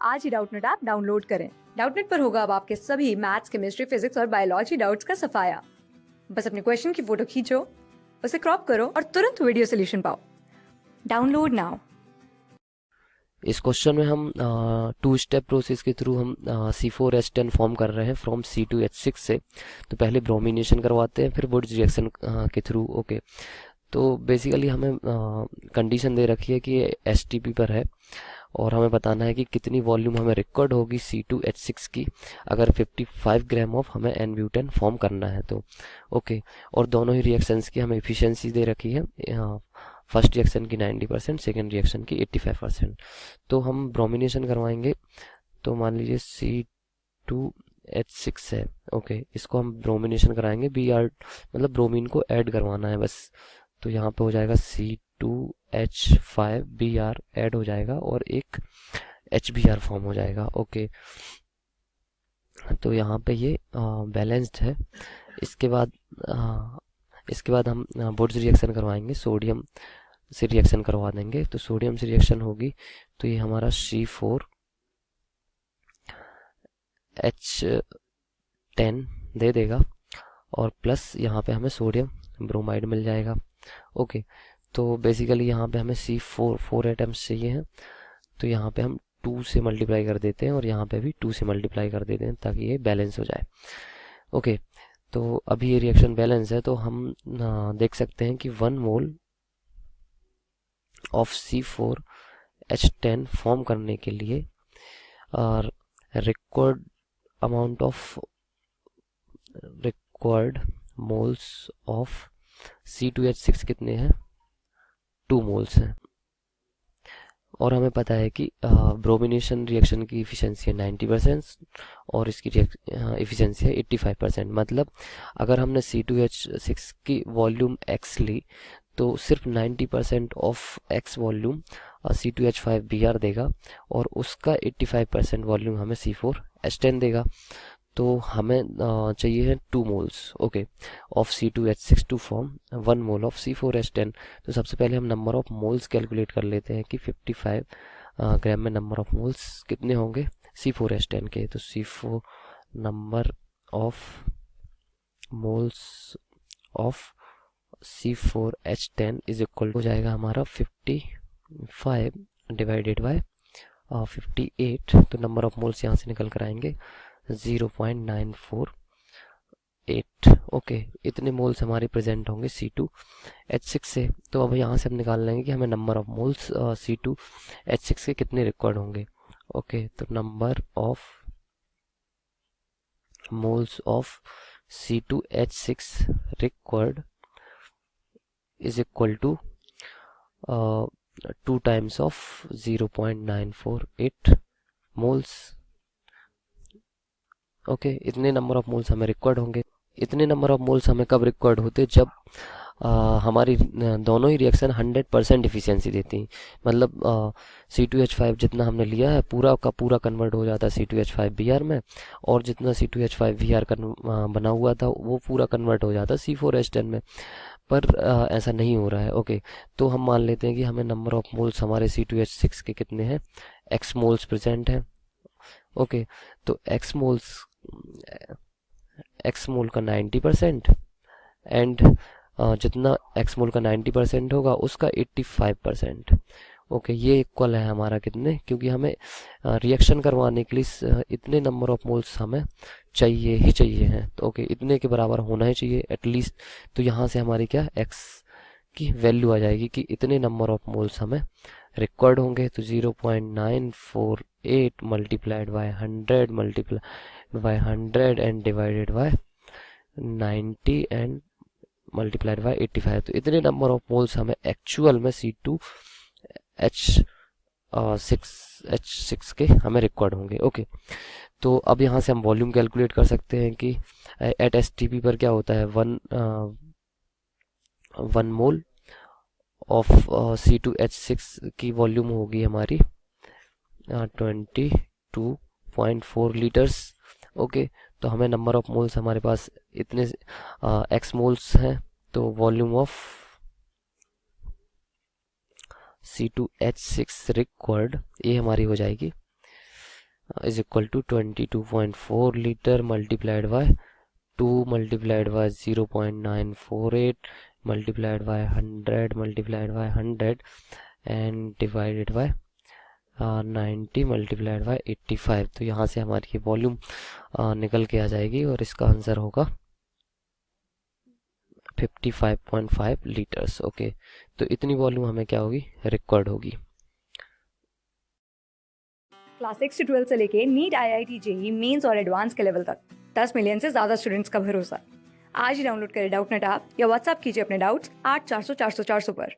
आज ही Doubtnut app download करें। Doubtnut पर होगा अब आपके सभी मैथ्स, केमिस्ट्री, फिजिक्स और बायोलॉजी डाउट्स का सफाया। बस अपने क्वेश्चन की फोटो खींचो, उसे क्रॉप करो और तुरंत वीडियो सोल्यूशन पाओ। Download now. इस क्वेश्चन में हम 2 स्टेप प्रोसेस के थ्रू हम C4H10 फॉर्म कर रहे हैं फ्रॉम C2H6 से। तो पहले ब्रोमिनेशन करवाते हैं, फिर वुड्स रिएक्शन के थ्रू। ओके, तो बेसिकली हमें कंडीशन दे रखी है कि ये STP पर है और हमें बताना है कि कितनी वॉल्यूम हमें रिक्वायर्ड होगी C2H6 की अगर 55 ग्राम ऑफ हमें N-ब्यूटेन फॉर्म करना है तो। ओके, और दोनों ही रिएक्शंस की हमें एफिशिएंसी दे रखी है। फर्स्ट रिएक्शन की 90%, सेकेंड रिएक्शन की 85%। तो हम ब्रोमिनेशन करवाएंगे। तो मान लीजिए C2H6 है। ओके, इसको हम ब्रोमिनेशन कराएंगे। Br मतलब ब्रोमीन को ऐड करवाना है बस। तो यहाँ पे हो जाएगा C2H5Br ऐड हो जाएगा और एक HBr फॉर्म हो जाएगा। ओके, तो यहाँ पे ये बैलेंस्ड है। इसके बाद हम वुड्स रिएक्शन करवाएंगे, सोडियम से रिएक्शन करवा देंगे। तो सोडियम से रिएक्शन होगी तो ये हमारा C4H10 दे देगा और प्लस यहाँ पे हमें सोडियम ब्रोमाइड मिल जाएगा। ओके, तो बेसिकली यहाँ पे हमें फोर एटम्स चाहिए हैं। तो यहाँ पे हम 2 से मल्टीप्लाई कर देते हैं और यहाँ पे भी 2 से मल्टीप्लाई कर देते हैं ताकि ये बैलेंस हो जाए। ओके, तो अभी ये रिएक्शन बैलेंस है। तो हम देख सकते हैं कि 1 मोल ऑफ C4H10 फॉर्म करने के लिए और required amount of required moles of C2H6 कितने हैं? 2 मोल्स हैं। और हमें पता है कि ब्रोमिनेशन रिएक्शन की इफिशिएंसी है 90% और इसकी इफिशिएंसी है 85%। मतलब अगर हमने C2H6 की वॉल्यूम X ली तो सिर्फ 90% ऑफ X वॉल्यूम C2H5Br देगा और उसका 85% वॉल्यूम हमें C4H10 देगा। तो हमें चाहिए है 2 moles okay of C2H6 to form 1 mole of C4H10। तो सबसे पहले हम नंबर ऑफ मोल्स कैलकुलेट कर लेते हैं कि 55 ग्राम में नंबर ऑफ मोल्स कितने होंगे C4H10 के। तो C4 number of moles of C4H10 is equal हो जाएगा हमारा 55 डिवाइडेड बाय 58। तो नंबर ऑफ मोल्स यहाँ से निकल कर आएंगे 0.948। ओके, इतने मोल्स हमारे प्रेजेंट होंगे C2H6 से। तो अब यहाँ से हम निकाल लेंगे कि हमें नंबर ऑफ मोल्स C2H6 के कितने रिक्वायर्ड होंगे। ओके, तो number of moles of C2H6 required is equal to 2 times of 0.948 moles. Okay, इतने नंबर ऑफ मोल्स हमें रिक्वायर्ड होंगे। इतने नंबर ऑफ मोल्स हमें कब रिक्वायर्ड होते? जब हमारी दोनों ही रिएक्शन 100% इफिशिएंसी देती। मतलब C2H5 जितना हमने लिया है पूरा का पूरा कन्वर्ट हो जाता है C2H5Br में, और जितना C2H5Br बना हुआ था वो पूरा कन्वर्ट हो जाता है C4H10 में। पर ऐसा नहीं हो रहा है। ओके, तो हम मान लेते हैं कि हमें नंबर ऑफ मोल्स हमारे C2H6 के कितने हैं, X मोल्स प्रेजेंट हैं। ओके, तो X मोल का 90% एंड जितना X मोल का 90% होगा उसका 85%। ओके, ये इक्वल है हमारा कितने, क्योंकि हमें रिएक्शन करवाने के लिए इतने नंबर ऑफ मोल्स हमें चाहिए ही चाहिए हैं। तो ओके, इतने के बराबर होना ही चाहिए एटलीस्ट। तो यहाँ से हमारी क्या X की वैल्यू आ जाएगी कि इतने नंबर ऑफ मोल्स हमें रिक्वायर्ड होंगे। तो 0.948 multiplied by 100 multiplied by 100 and divided by 90 and multiplied by 85। तो इतने नंबर ऑफ मोल्स हमें एक्चुअल में C2H6 के हमें रिक्वायर्ड होंगे। ओके, तो अब यहाँ से हम वॉल्यूम कैलकुलेट कर सकते हैं कि एट STP पर क्या होता है, 1 मोल ऑफ C2H6 की वॉल्यूम होगी हमारी 22.4 लीटर्स। ओके, तो हमें नंबर ऑफ मोल्स हमारे पास इतने X मोल्स हैं। तो वॉल्यूम ऑफ C2H6 रिक्वायर्ड ये हमारी हो जाएगी is equal to 22.4 litre multiplied by 2 multiplied by 0.948 multiplied by 100 multiplied by 100 and divided by 90 multiplied by 85। तो यहाँ से हमारी ये वॉल्यूम निकल के आ जाएगी और इसका आंसर होगा 55.5 लीटर्स। ओके, तो इतनी वॉल्यूम हमें क्या होगी, रिक्वायर्ड होगी। क्लास 6 से 12 से लेके नीट, IIT, जेई मेंस और एडवांस के लेवल तक 10 मिलियन से ज्यादा स्टूडेंट्स का भरोसा। आज ही डाउनलोड करें डाउटनेट ऐप या व्हाट्सएप कीजिए अपने डाउट्स 8400 400 400 पर।